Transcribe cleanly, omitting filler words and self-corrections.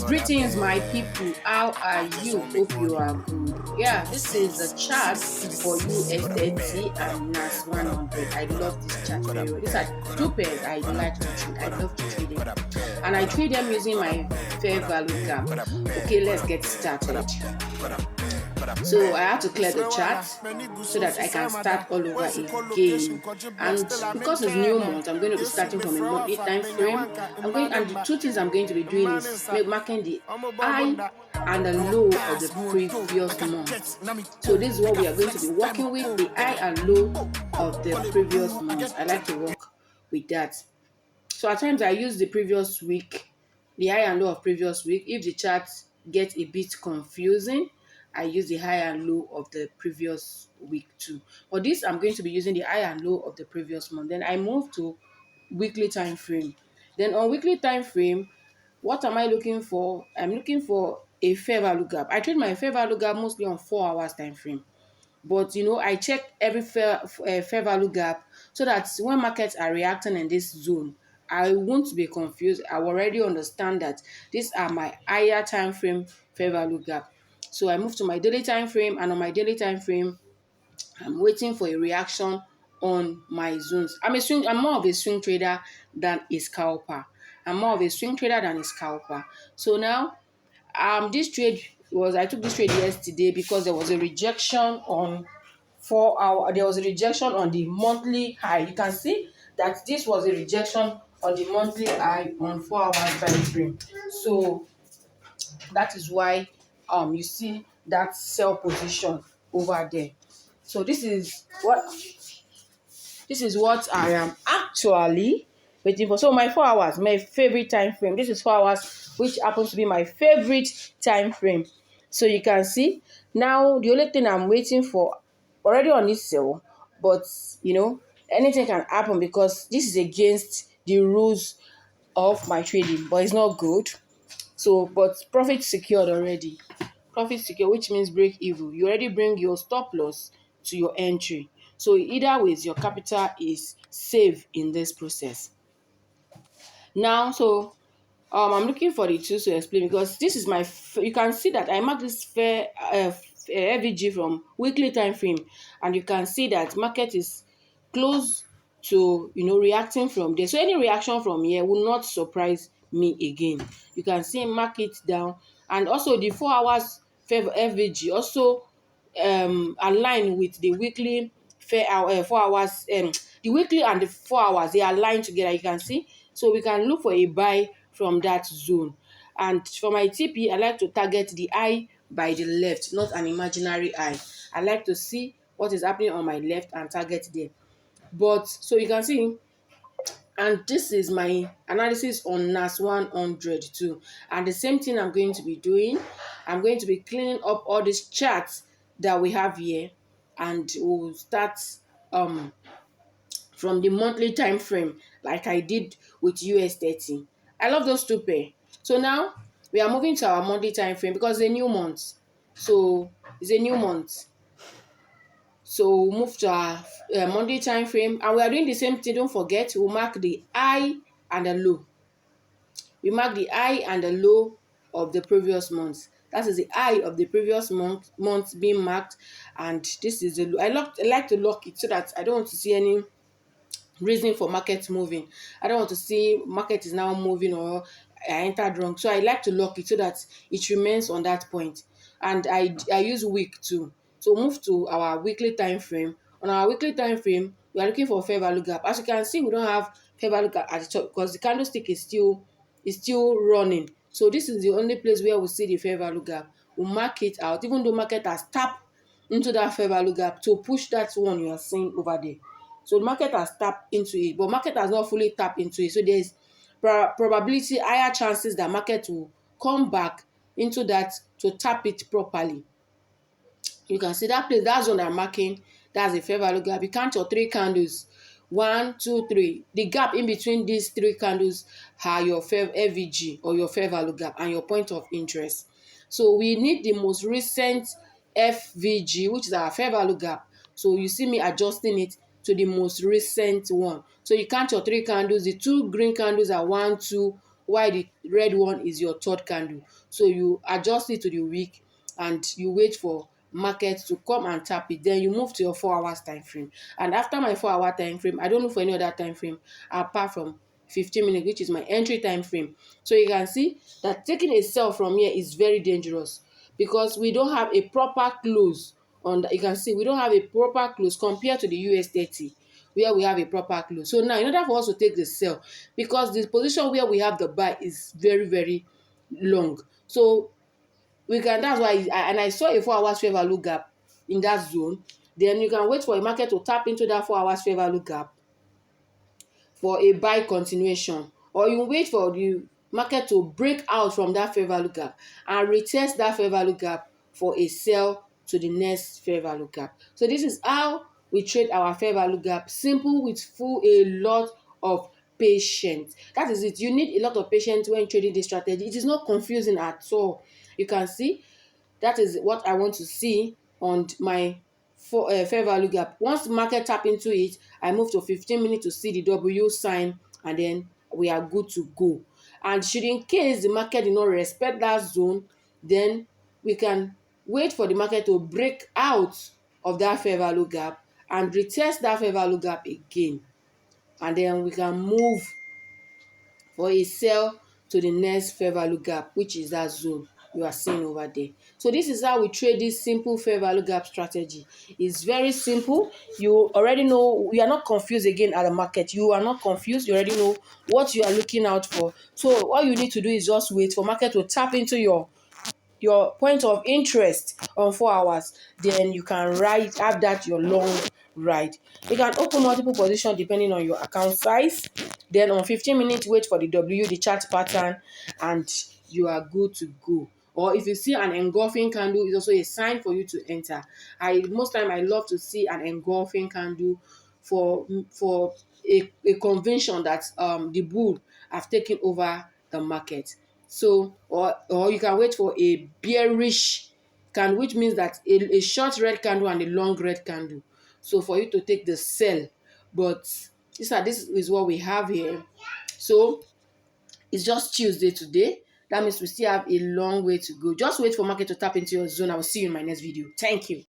Greetings, my people. How are you? Hope you are good. Yeah, this is a chart for US30 and NAS 100. I love this chart very well. These are two pairs I like to trade. I love to trade them. And I trade them using my fair value gap. Okay, let's get started. So I have to clear the chart so that I can start all over again. And because it's new month, I'm going to be starting from a monthly time frame. And the two things I'm going to be doing is marking the high and the low of the previous month. So this is what we are going to be working with, the high and low of the previous month. I like to work with that. So at times I use the previous week, the high and low of previous week. If the chart gets a bit confusing, I use the high and low of the previous week too. For this, I'm going to be using the high and low of the previous month. Then I move to weekly time frame. Then on weekly time frame, what am I looking for? I'm looking for a fair value gap. I trade my fair value gap mostly on 4 hours time frame. But I check every fair value gap so that when markets are reacting in this zone, I won't be confused. I already understand that these are my higher time frame fair value gap. So I move to my daily time frame, and on my daily time frame, I'm waiting for a reaction on my zones. I'm more of a swing trader than a scalper. So now this trade I took this trade yesterday because there was a rejection on 4 hour. There was a rejection on the monthly high. You can see that this was a rejection on the monthly high on 4 hours time frame. So that is why you see that sell position over there. So this is what I am actually waiting for. So my 4 hours, my favorite time frame. This is 4 hours, which happens to be my favorite time frame. So you can see now the only thing I'm waiting for already on this sale, but anything can happen because this is against the rules of my trading, but it's not good. So, but profit secured already. Profit secure, which means break even. You already bring your stop loss to your entry. So either ways, your capital is safe in this process. Now, so I'm looking for the tools to explain because this is you can see that I mark this fair FVG from weekly time frame, and you can see that market is close to reacting from there. So any reaction from here will not surprise me again. You can see market down, and also the 4 hours FVG also align with the weekly 4 hours. The weekly and the 4 hours, they align together. You can see. So we can look for a buy from that zone. And for my TP, I like to target the eye by the left, not an imaginary eye. I like to see what is happening on my left and target there. But so you can see, and this is my analysis on NAS 100 too. And the same thing I'm going to be doing. I'm going to be cleaning up all these charts that we have here, and we'll start from the monthly time frame like I did with US30. I love those two pair. So now we are moving to our monthly time frame because it's a new month. So it's a new month. So we'll move to our monthly time frame, and we are doing the same thing. Don't forget, we'll mark the high and the low. We mark the high and the low of the previous month. That is the high of the previous month being marked, and this is the low. I like to lock it so that I don't want to see any reason for market moving. I don't want to see market is now moving or I entered wrong. So I like to lock it so that it remains on that point. And I use week too. So move to our weekly time frame. On our weekly time frame, we are looking for fair value gap. As you can see, we don't have fair value gap at the top because the candlestick is still running. So this is the only place where we see the fair value gap. We'll mark it out, even though market has tapped into that fair value gap to push that one you are seeing over there. So the market has tapped into it, but market has not fully tapped into it. So there's probability, higher chances that market will come back into that to tap it properly. You can see that place, that's what I'm marking. That's a fair value gap. You count your 3 candles. 1, 2, 3. The gap in between these 3 candles are your FVG or your fair value gap and your point of interest. So we need the most recent FVG, which is our fair value gap. So you see me adjusting it to the most recent one. So you count your 3 candles. The 2 green candles are 1, 2, while the red one is your third candle. So you adjust it to the week and you wait for market to come and tap it. Then you move to your 4 hours time frame. And after my 4 hour time frame, I don't look for any other time frame apart from 15 minutes, which is my entry time frame. So you can see that taking a sell from here is very dangerous because we don't have a proper close on the, you can see we don't have a proper close compared to the US 30 where we have a proper close. So now in order for us to take the sell, because the position where we have the buy is very, very long. So we can, that's why and I saw a 4 hours fair value gap in that zone. Then you can wait for a market to tap into that 4 hours fair value gap for a buy continuation, or you wait for the market to break out from that fair value gap and retest that fair value gap for a sell to the next fair value gap. So this is how we trade our fair value gap. Simple, with full a lot of patience. That is it. You need a lot of patience when trading this strategy. It is not confusing at all. You can see that is what I want to see on my fair value gap. Once the market tap into it, I move to 15 minutes to see the W sign, and then we are good to go. And should in case the market did not respect that zone, then we can wait for the market to break out of that fair value gap and retest that fair value gap again. And then we can move for a sell to the next fair value gap, which is that zone you are seeing over there. So this is how we trade this simple fair value gap strategy. It's very simple. You already know, you are not confused again at the market. You are not confused. You already know what you are looking out for. So all you need to do is just wait for market to tap into your point of interest on 4 hours. Then you can have that your long ride. You can open multiple positions depending on your account size. Then on 15 minutes, wait for the W, the chart pattern, and you are good to go. Or if you see an engulfing candle, it's also a sign for you to enter. Most time I love to see an engulfing candle for a convention that the bull have taken over the market. So or you can wait for a bearish candle, which means that a short red candle and a long red candle. So for you to take the sell, but this is what we have here. So it's just Tuesday today. That means we still have a long way to go. Just wait for market to tap into your zone. I will see you in my next video. Thank you.